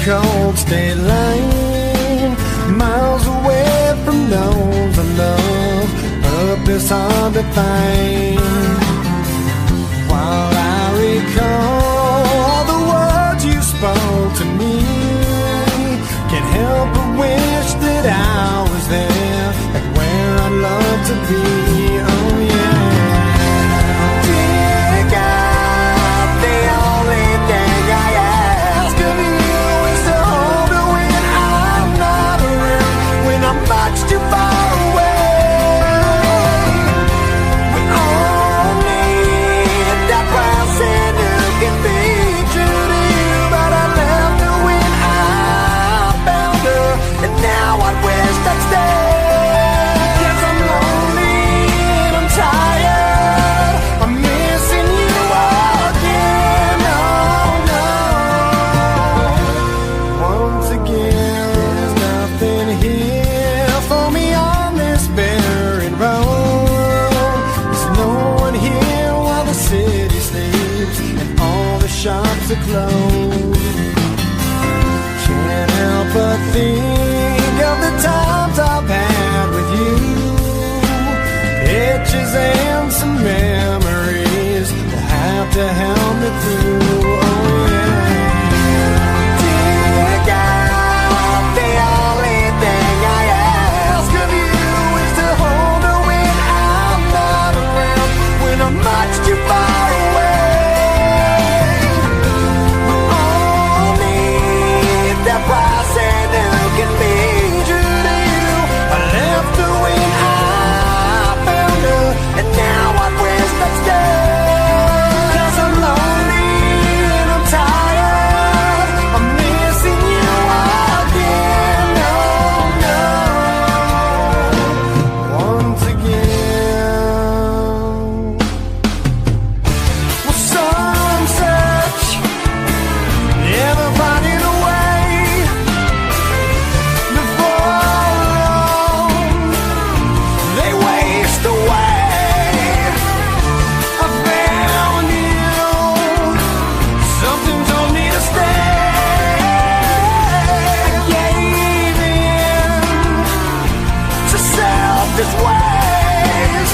cold state line, miles away from those I love, purpose hard to find. While I recall the words you spoke to me, can't help but wish that I was there, like where I'd love to be. Oh yeah. Dear God, the only thing I ask of you is to hold me when I'm not around, when I'm much too far away. We all need that person who can be true to you, but I left her when I found her, and now I wish I'd stay. 'Cause I'm lonely and I'm tired, I'm missing you again. Oh no. Once again, there's nothing here for me on this barren road. There's no one here while the city sleeps and all the shops are closed. Can't help but think of the times I've had with you, pictures and some memories will have to help me through. Oh yeah. Dear God, the only thing I ask of you is to hold me when I'm not around, when I'm much too far away. We all need that person who can be true to you. I left her when I found her, and now I wish I'd stay. 'Cause I'm lonely and I'm tired, I'm missing you again. Oh no. Once again. Well, some search, never finding a way. Before long, they waste away. I found you, something told me to stay. I gave in to selfish ways,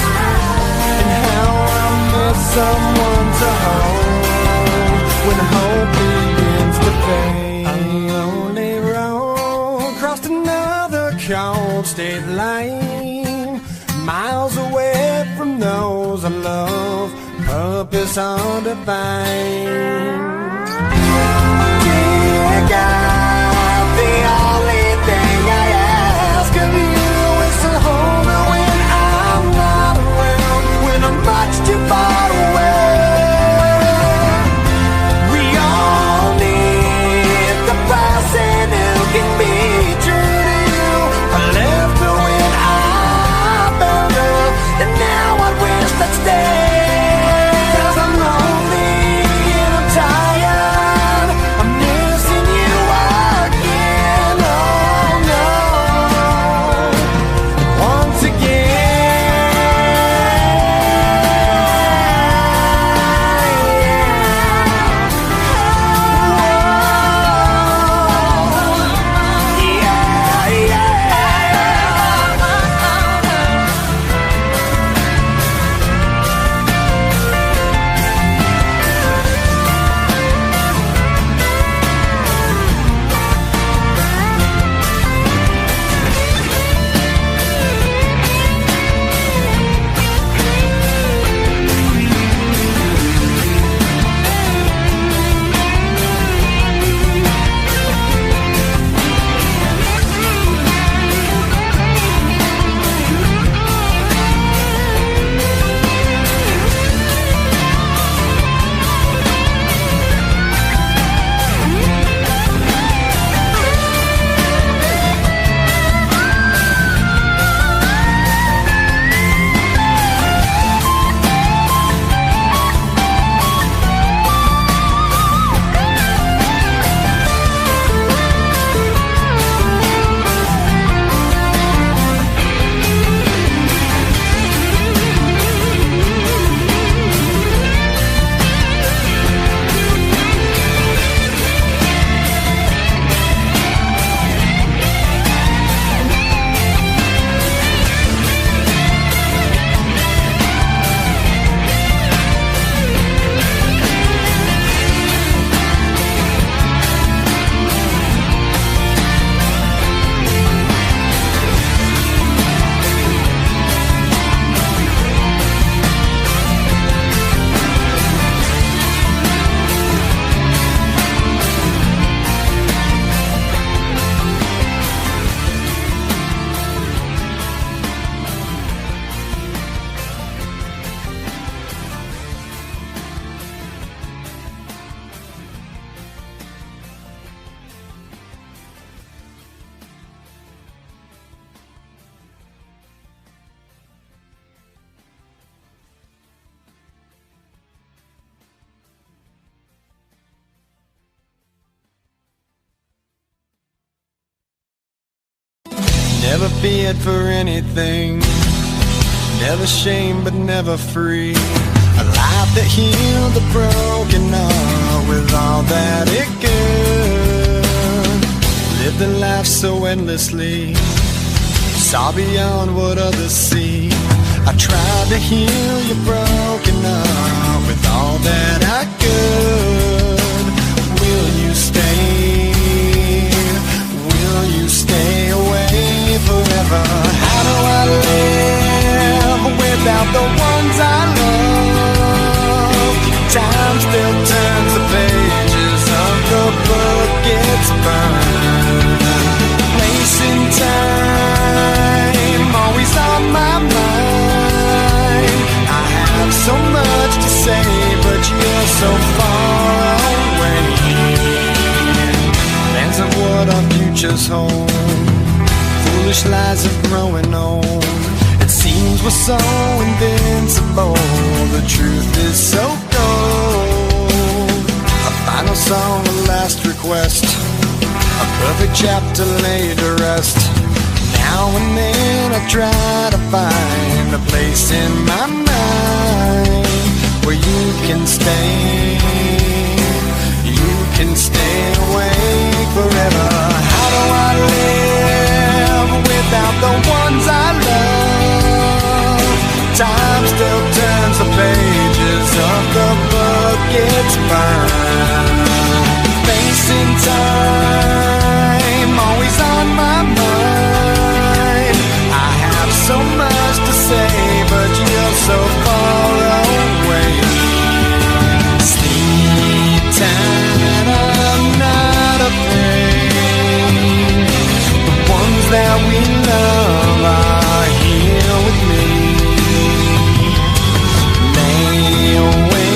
and how I miss someone to hold when hope begins to fade. A lonely road crossed another cold state line, miles away from those I love, purpose hard to find. Dear God, the only thing I ask of you is to hold me when I'm not around, when I'm much too far away. We all need the person who can be true to you. I left her when I found her, and now I wish I'd stay. 'Cause I'm lonely and I'm tired. Never feared for anything, never shamed but never free. A life that healed the broken heart with all that it could. Lived a life so endlessly, saw beyond what others see. I tried to heal your broken heart with all that I could. Will you stay? Will you stay away forever? How do I live without the ones I love? Time still turns the pages of the book, it's burned. Place in time, always on my mind. I have so much to say, but you're so far away. Plans of what our futures hold, foolish lies are growing old. It seems we're so invincible, the truth is so cold. A final song, a last request, a perfect chapter laid to rest. Now and then I try to find a place in my mind where you can stay, you can stay awake forever. How do I live without the ones I love? Time still turns the pages of the book, it's burned. Facing time, always on my mind. I have so much to say, but you're so far away. Sleep tight, I'm not afraid. The ones that we love are here with me. Lay away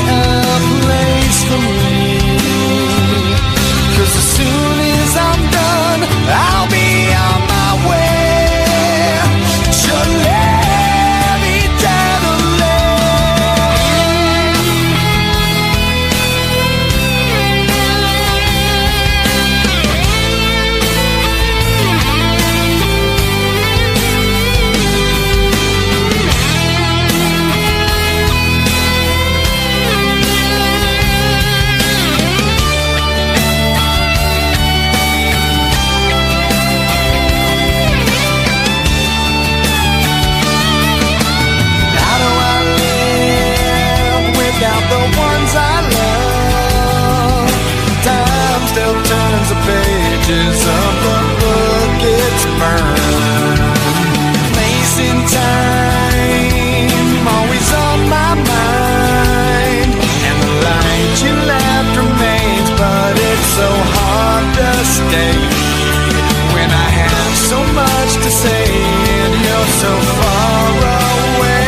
a place for me, 'cause as soon as I'm done, I'll be on my way to live eternally. How do I live without the ones I love? Time still turns the pages of the book, it's burned. Place in time, always on my mind. And the light you left remains, but it's so hard to stay when I have so much to say and you're so far away.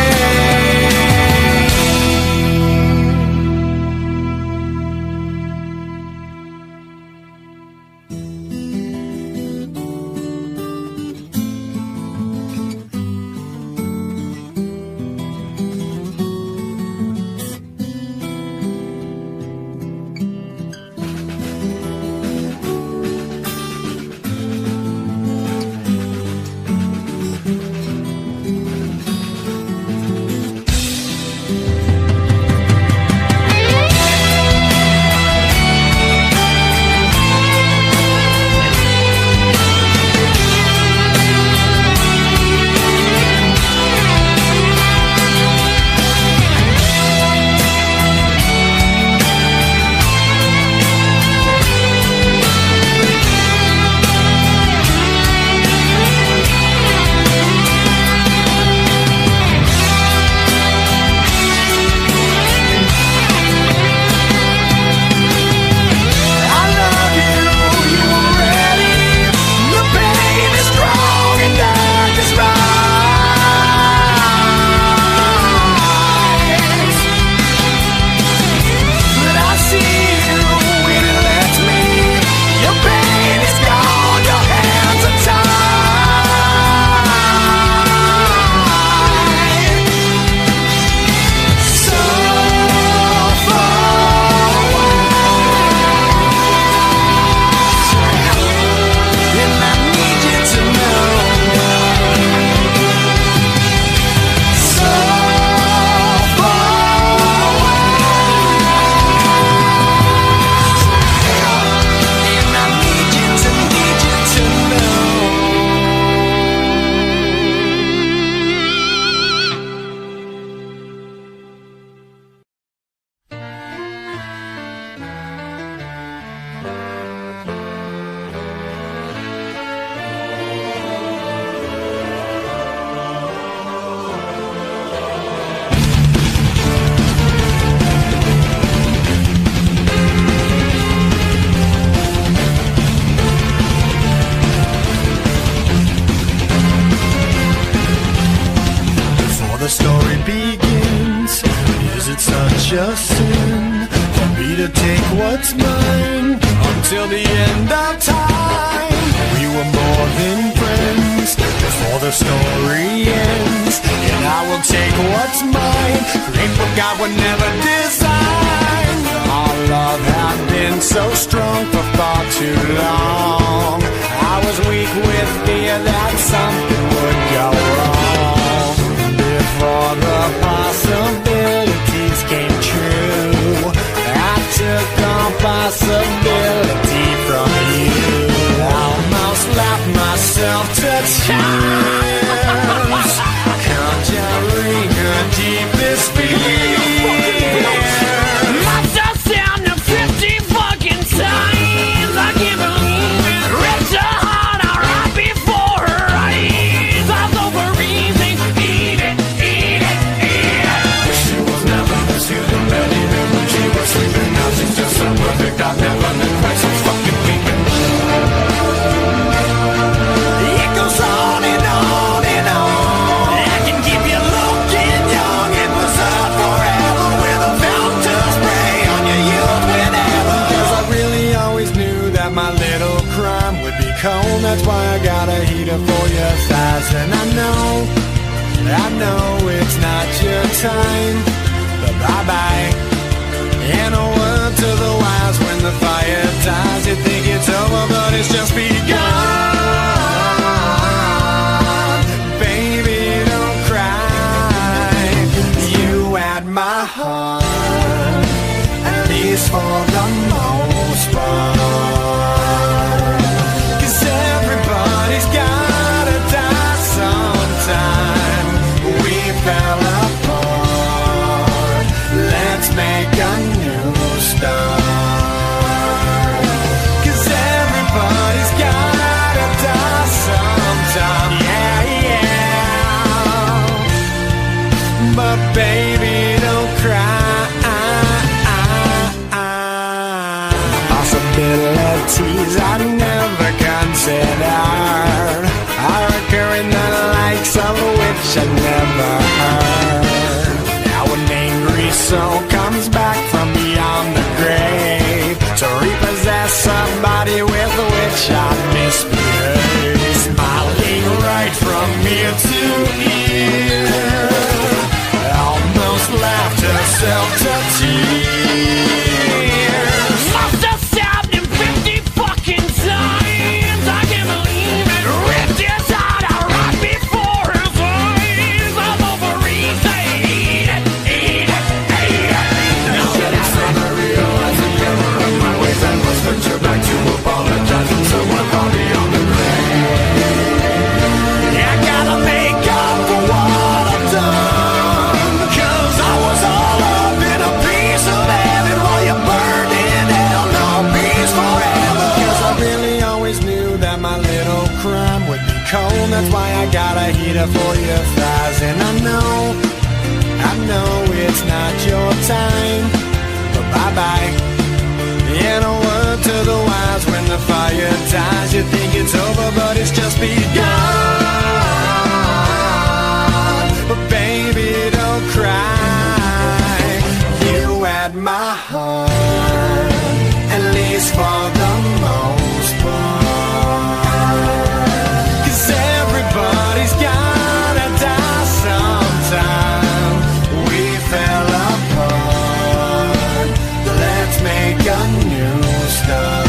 such a sin for me to take what's mine until the end of time. We were more than friends before the story ends, and I will take what's mine, create what God would never design. Our love had been so strong for far too long. I was weak with fear that something would go wrong before the possibilities came true. I took all possibility from you. Almost laughed myself to tears, conjuring her deepest fears. I never knew why so fucking weeping. It goes on and on and on. I can keep you looking young and preserved forever with a fountain spray on your youth whenever. 'Cause I really always knew that my little crime would be cold. That's why I got a heater for your thighs. And I know it's not your time, but bye-bye. And a word to the wise, when the fire dies, you think it's over, but it's just begun. Baby, don't cry. You had my heart, at least for the most part. 'Cause everybody's gotta die sometime. We fell apart. Let's make a new start. 'Cause everybody's gotta die sometime. Yeah, yeah. But baby, don't cry. Possibilities I never considered are occurring, the likes of which I never heard. Now an angry soul comes back from beyond the grave to repossess somebody with which I misbehaved. Smiling right from ear to ear, almost laughed herself to tears. Must have stabbed him 50 fucking times. I can't believe it. Ripped his heart out right before his eyes. I'm over easy. Eat it, eat it, eat it. Now that I'm starting to realize the error of my ways, I must venture back to apologize and someone call me on the grave. I gotta make up for what I've done, 'cause I was all up in a piece of heaven while you burned in hell. No peace forever. 'Cause I really always knew that my little crime would be cold. That's why I got a heater for your thighs. And I know it's not your time, but bye-bye. And a word to the wise, when the fire dies, you think it's over, but it's just begun. But baby, don't cry. You had my heart, at least for the most part. 'Cause everybody's gotta die sometime. We fell apart. Let's make a new start.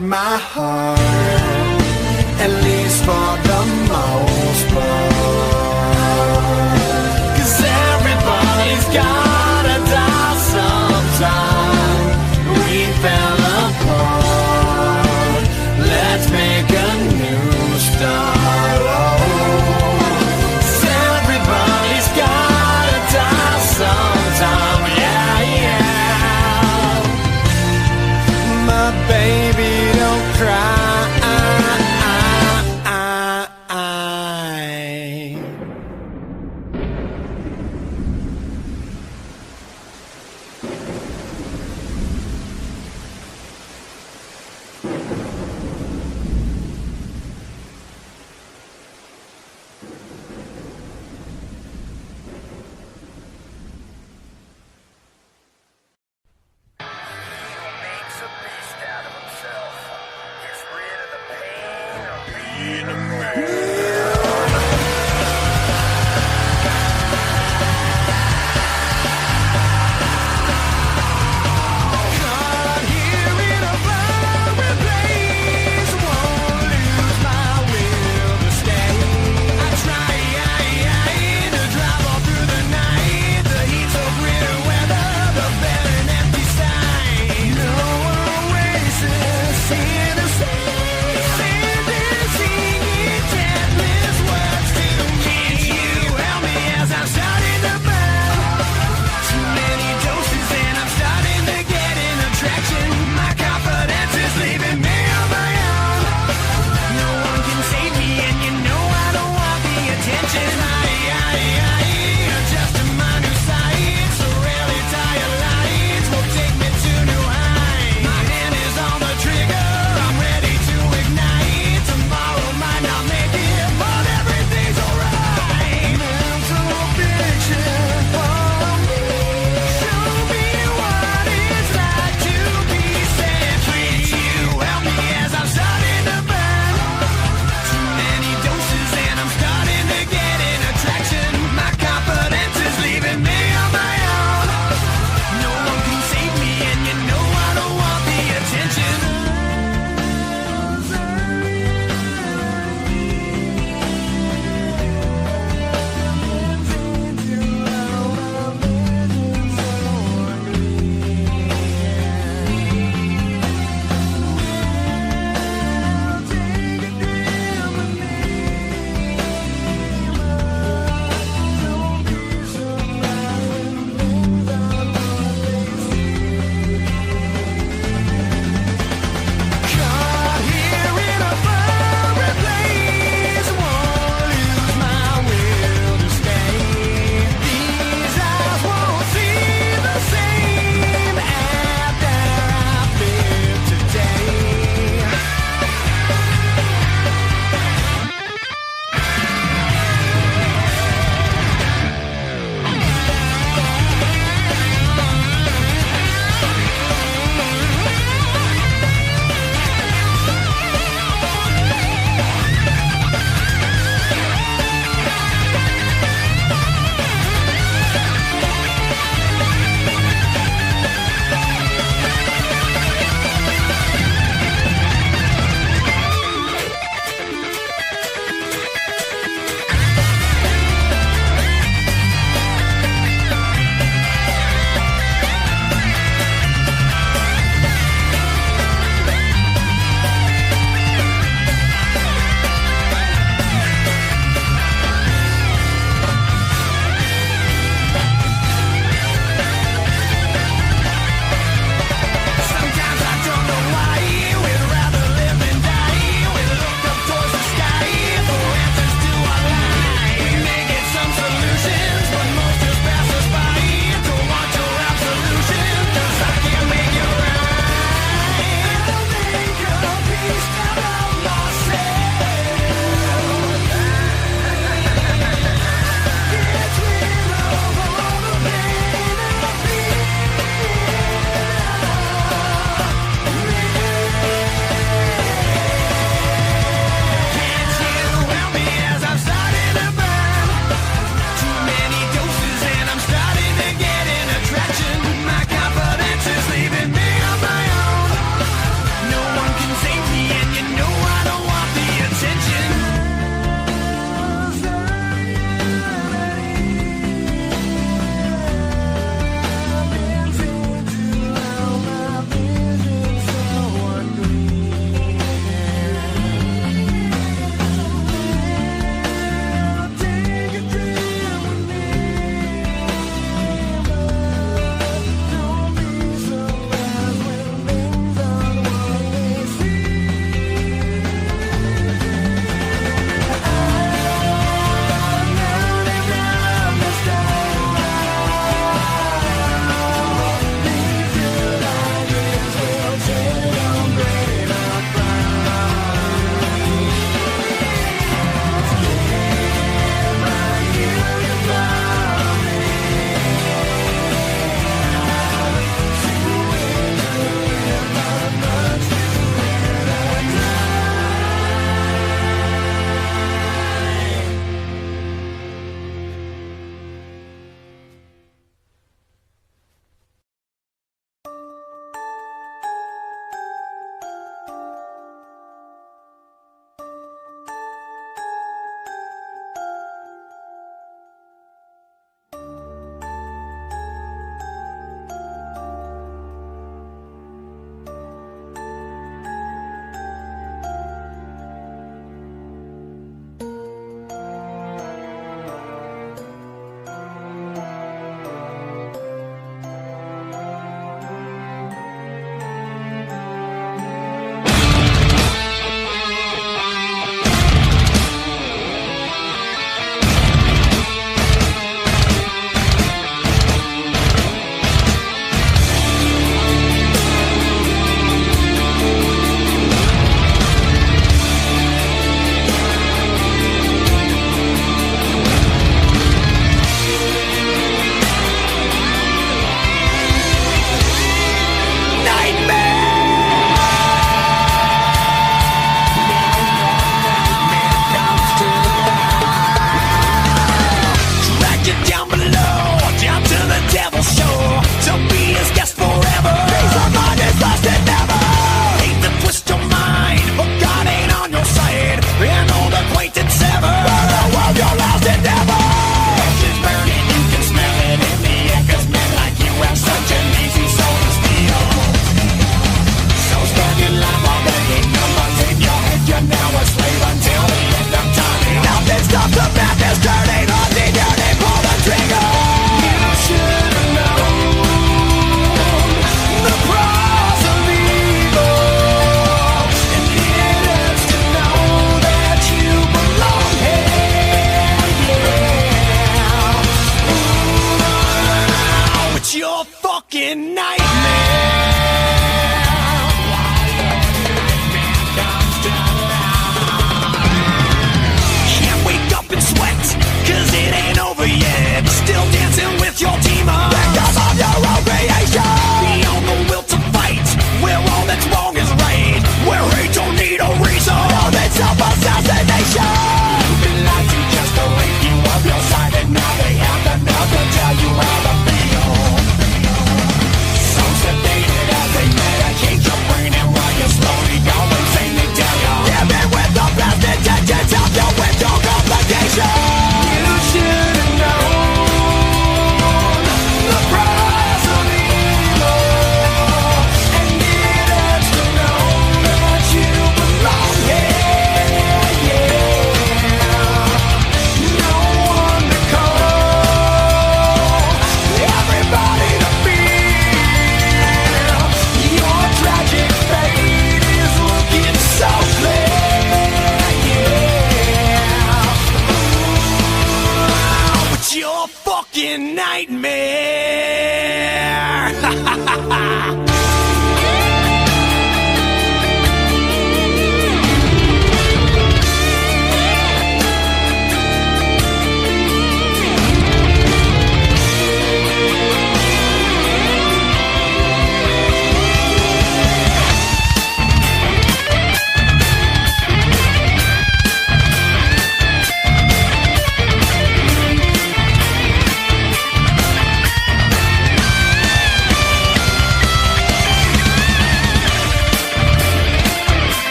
inside my heart, at least for the most part. 'Cause everybody's gotta die sometime. We fell apart, let's make a new start. Oh, 'cause everybody's gotta die sometime. Yeah, yeah. My baby, don't cry. Sing it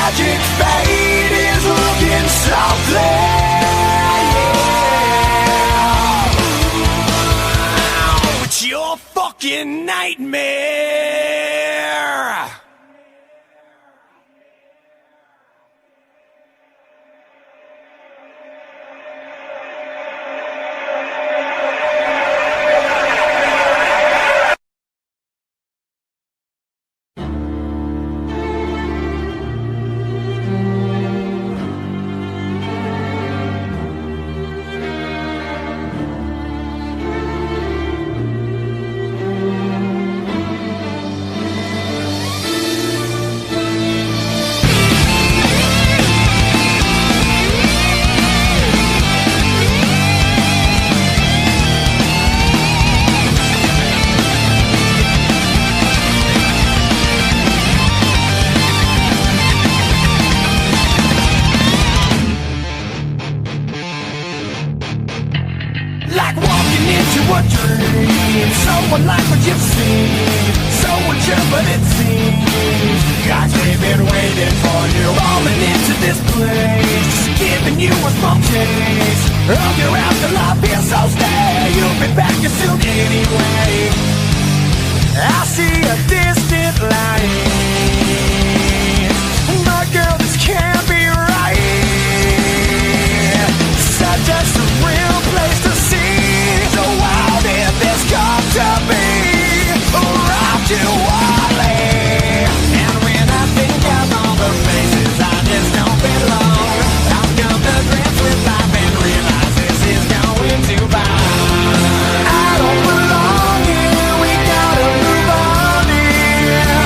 tragic fate is looking softly. Yeah. It's your fucking nightmare. Like walking into a dream, so unlike what you've seen, so untrue but it seems God's been waiting for you, falling into this place, giving you a small taste of your afterlife. Feels so stay, you'll be back soon anyway. I see a distant light, but girl, this can't be right. Such a surreal place to see. So wild if this come to be, rock to Wally. And when I think of all the places I just don't belong, I've come to grips with life and realize this is going too far. I don't belong here, we gotta move on here.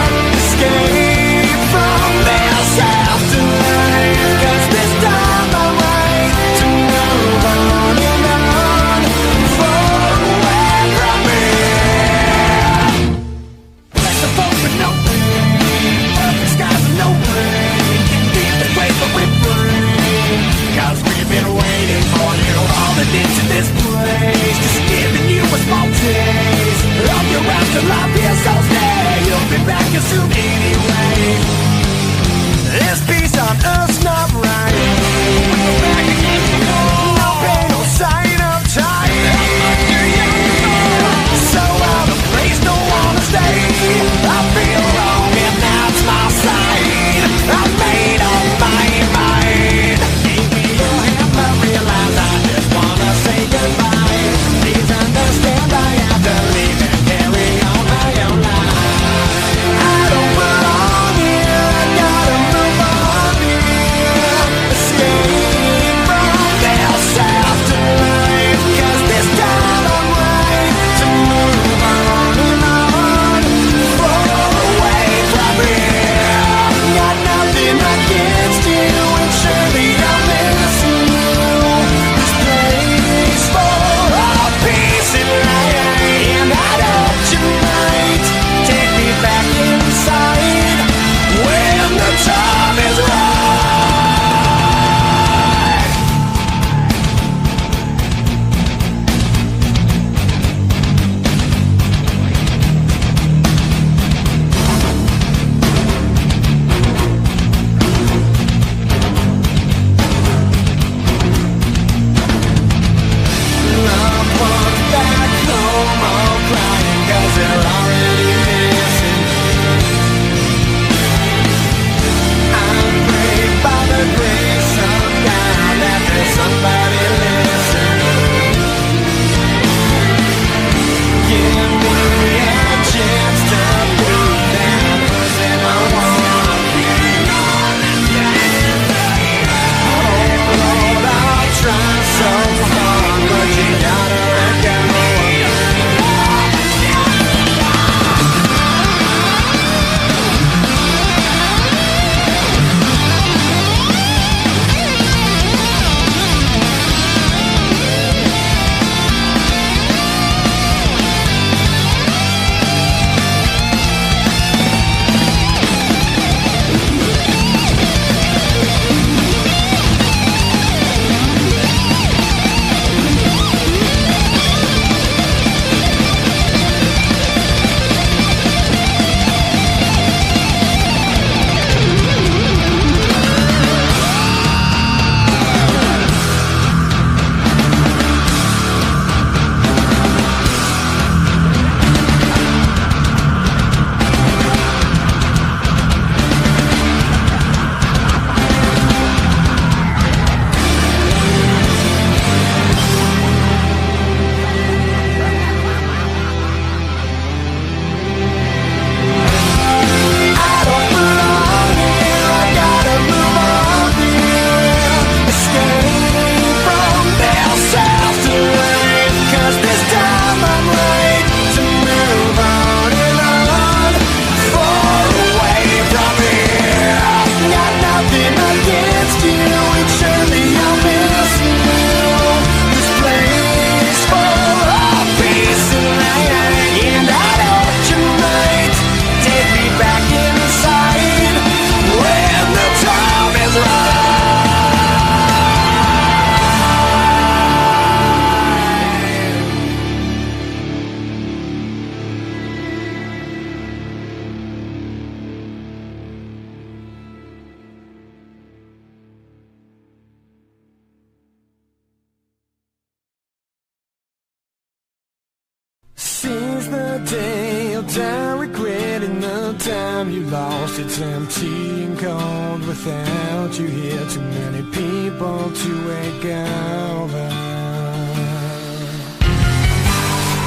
time you lost, it's empty and cold without you here. Too many people to wake over.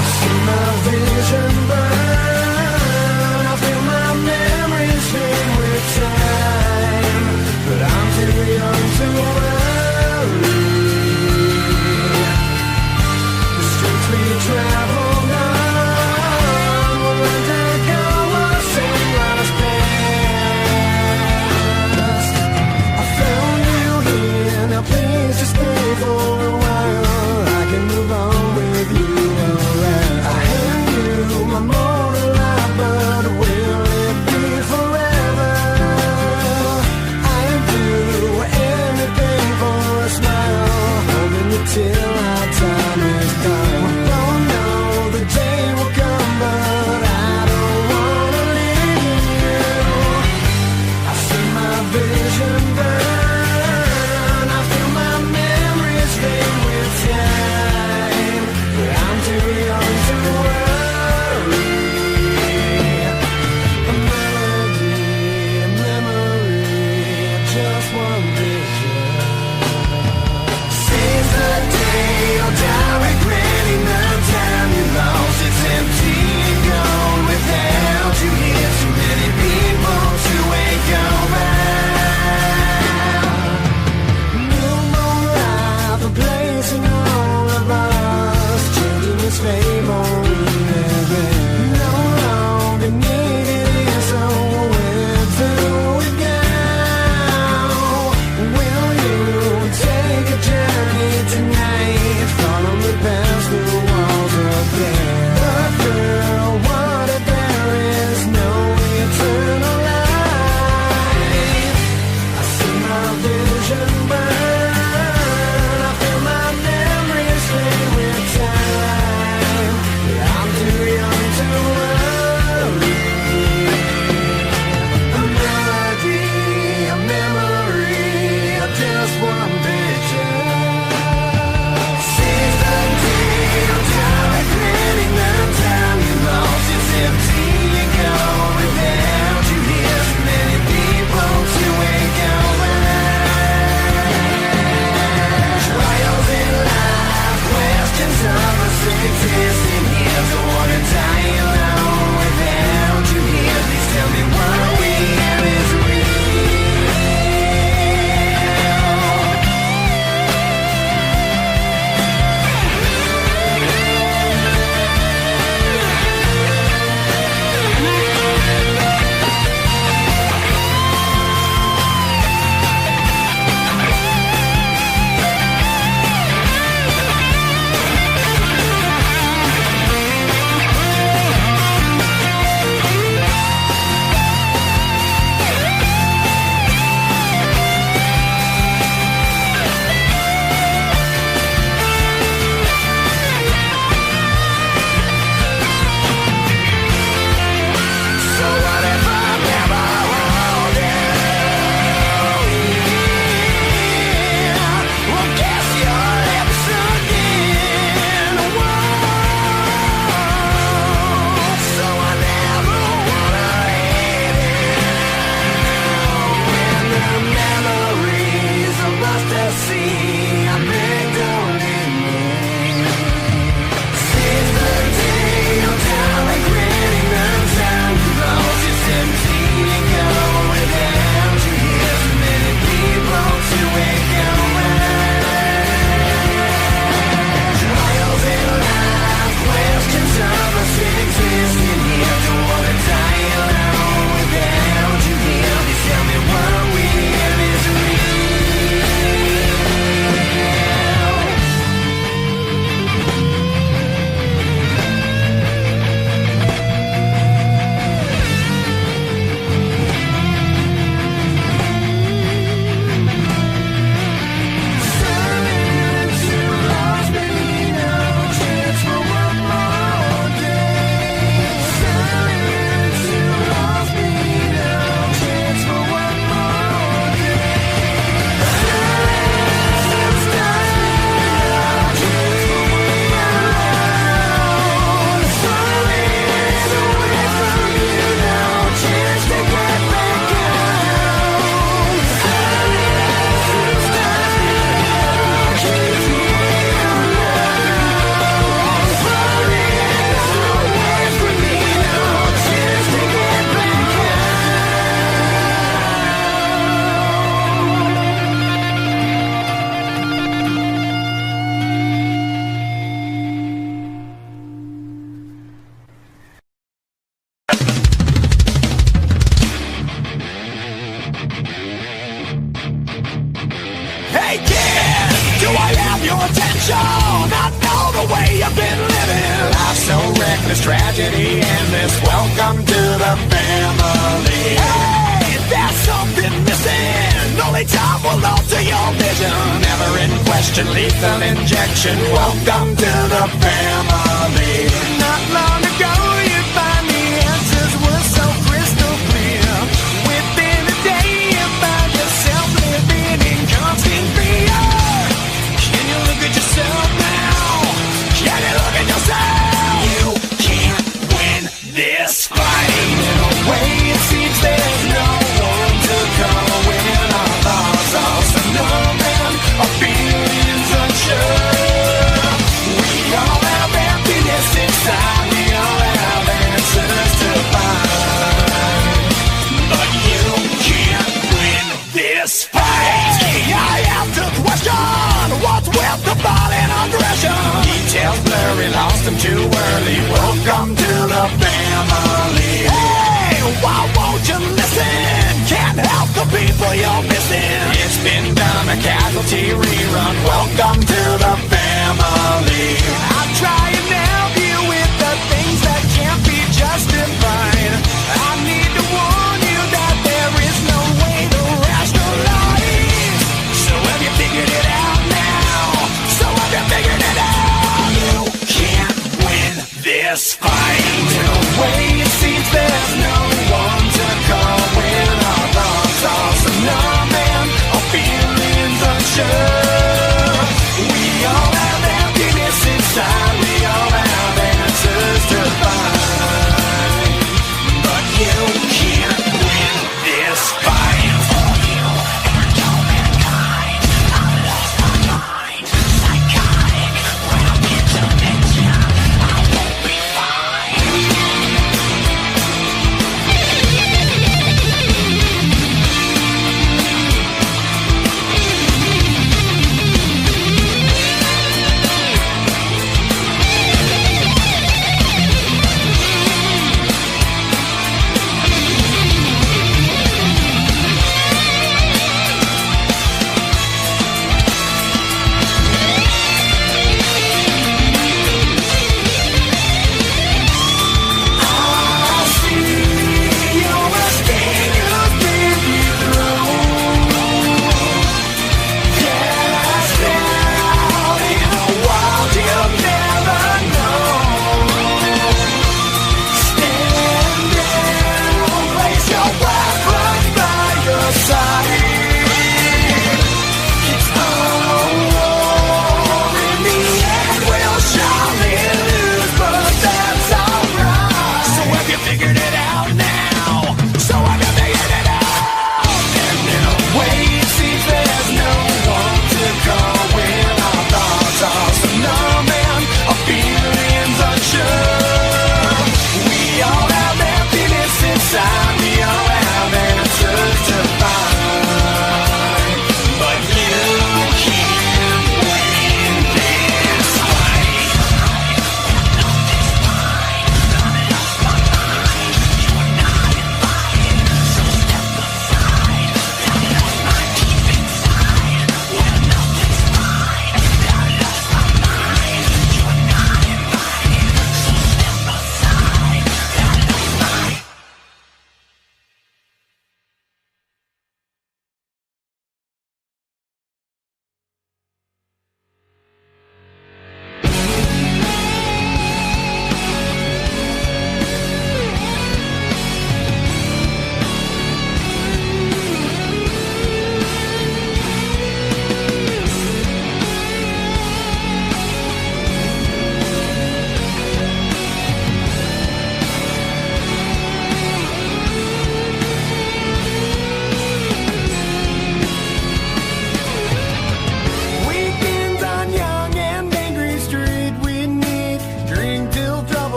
I see my vision burn, I feel my memories fade with time, but I'm too young to worry. The streets we traveled on will undergo a same life's past. I found you here, now please just stay for a while. I can move on with you, alright. I hand you my mortal life, but will it be forever? your attention. I know the way you've been living. Life's so reckless, tragedy endless. Welcome to the family. Hey, there's something missing. Only time will alter your vision. Never in question, lethal injection. Welcome to the family. Not long ago, you'd find the answers were so crystal clear. Within a day, you find yourself living in constant fear. Can you look at yourself now? Can you look at yourself? You can't win this fight. In a way, it seems there's no one to come in. Our thoughts are so numb and our feelings unsure. We all have emptiness inside. We all have answers to find. But you can't win this fight. I have to question what's with the violent aggression. Details blurry, lost them too early. Welcome to the family. Hey, why won't you listen? Can't help the people you're missing. It's been done, a casualty rerun. Welcome to the family. I'm trying to help you with the things that can't be justified. I need to warn you that there is no way to rationalize. So have you figured it out now? So have you figured it out? You can't win this fight. In a way it seems there's no one to come when our thoughts are so numb and our feelings unsure.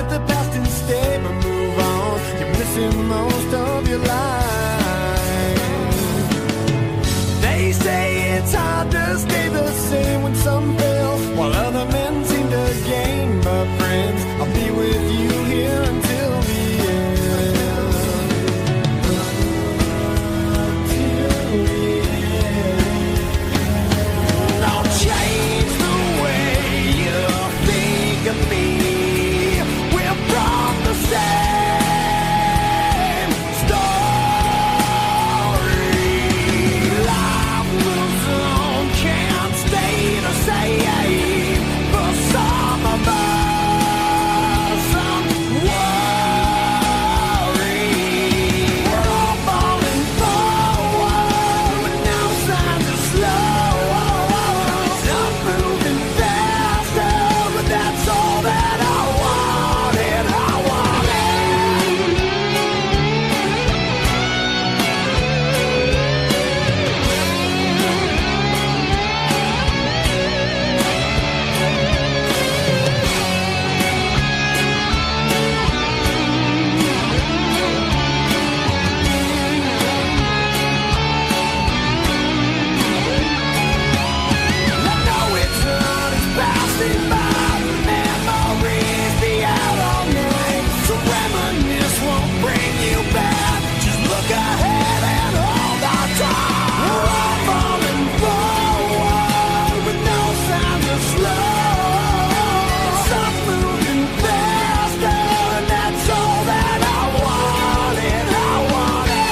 with the past instead, but move on. You're missing most of your life. They say it's hard to stay the same when some fail, while other men seem to gain. But friends, I'll be with you here until the end. Until the end. I'll change the way you think of me. We're from the same story. Life moves on, can't stay the same for some of us. I'm worried. We're all falling forward with no signs of slow. Some moving faster, but that's all that I wanted. I wanted. I know it's on, it's passing by. Memories be out all night. So reminisce won't bring you back. Just look ahead and hold on tight. We're all falling forward with no signs of slow. Some moving faster, and that's all that I wanted. I wanted.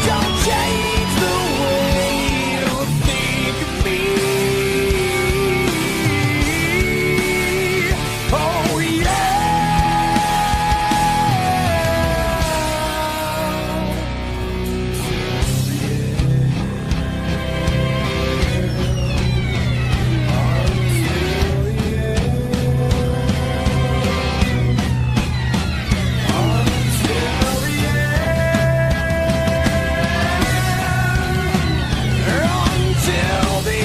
Don't change the way you think of me. Oh until the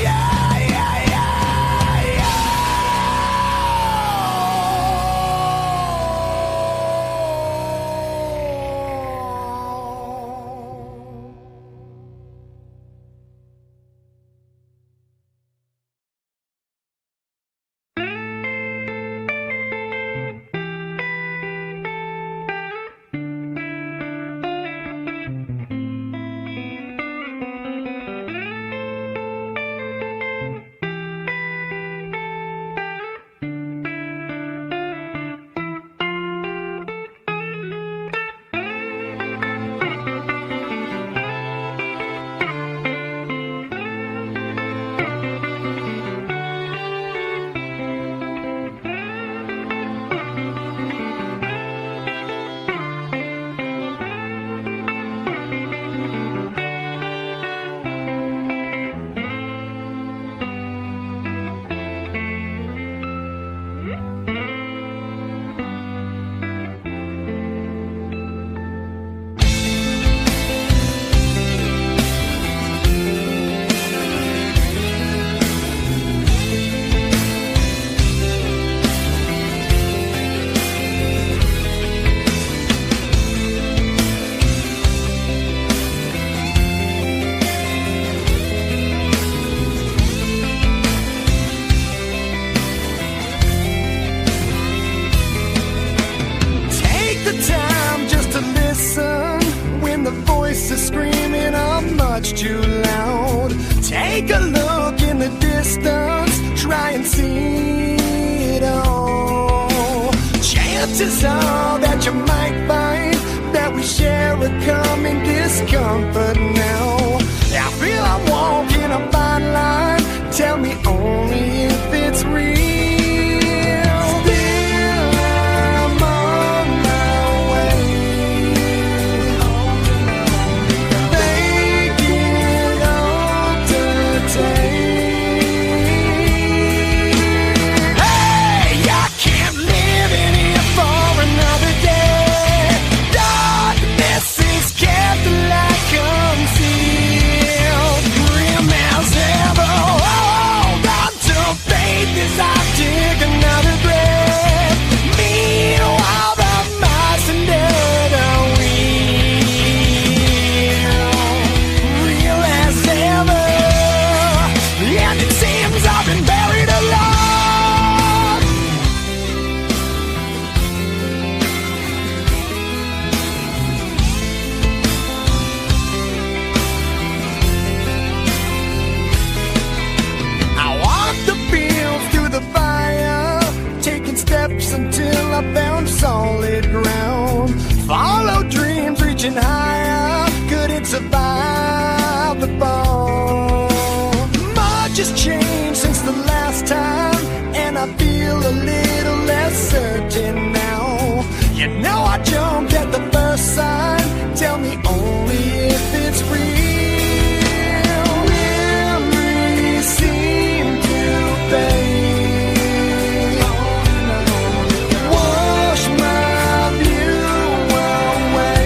much too loud. Take a look in the distance, try and see it all. Chances are that you might find that we share a common discomfort now. I feel I'm walking a fine line. Tell me only if it's real. Still, I'm on my way. Thinking on has changed since the last time, and I feel a little less certain now. You know I jumped at the first sign. Tell me only if it's real. Memories seem to fade. Wash my view away.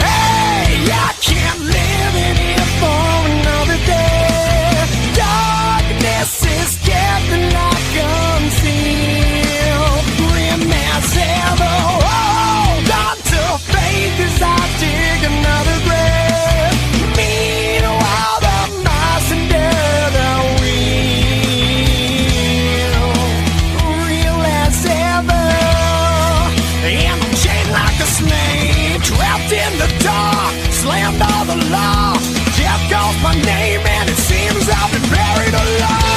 Hey, I can't live in here for another day. Darkness is getting like unsealed. Grim as ever, hold on to faith as I dig another grave. Meanwhile, the mice and dead are real as ever. And I'm chained like a snake, trapped in the dark, slammed all the law. Death calls my name and it seems I've been buried alive.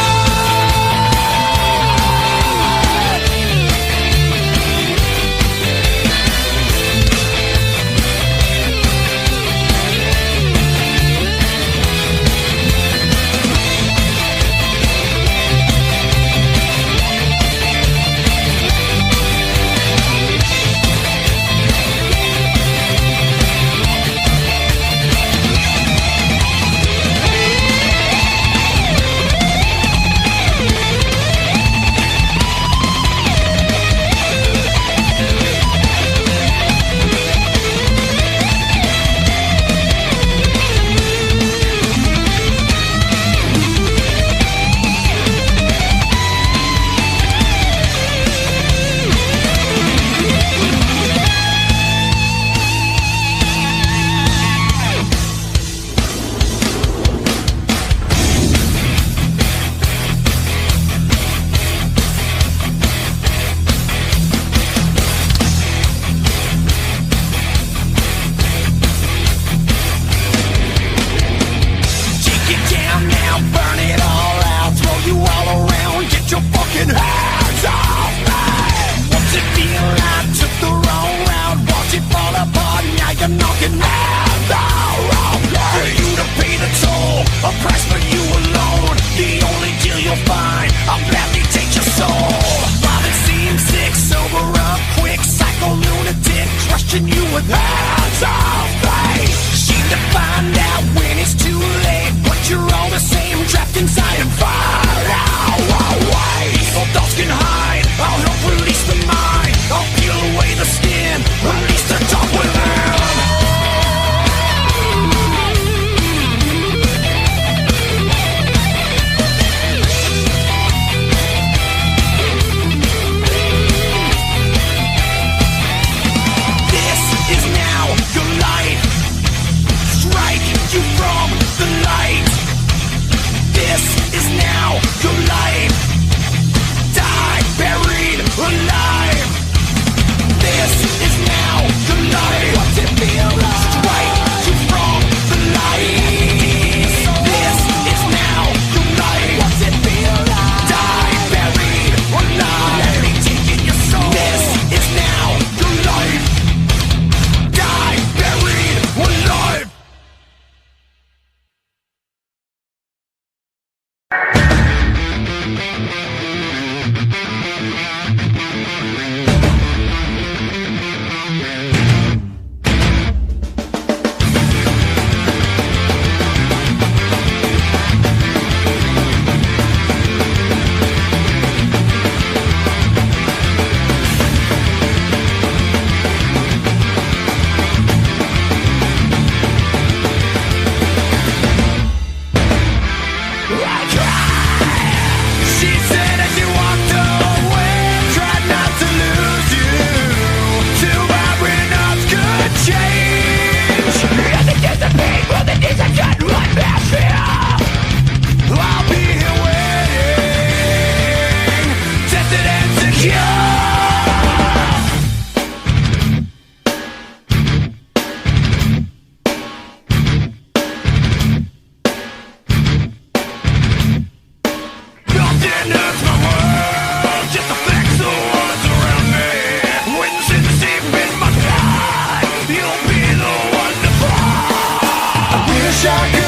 wish I could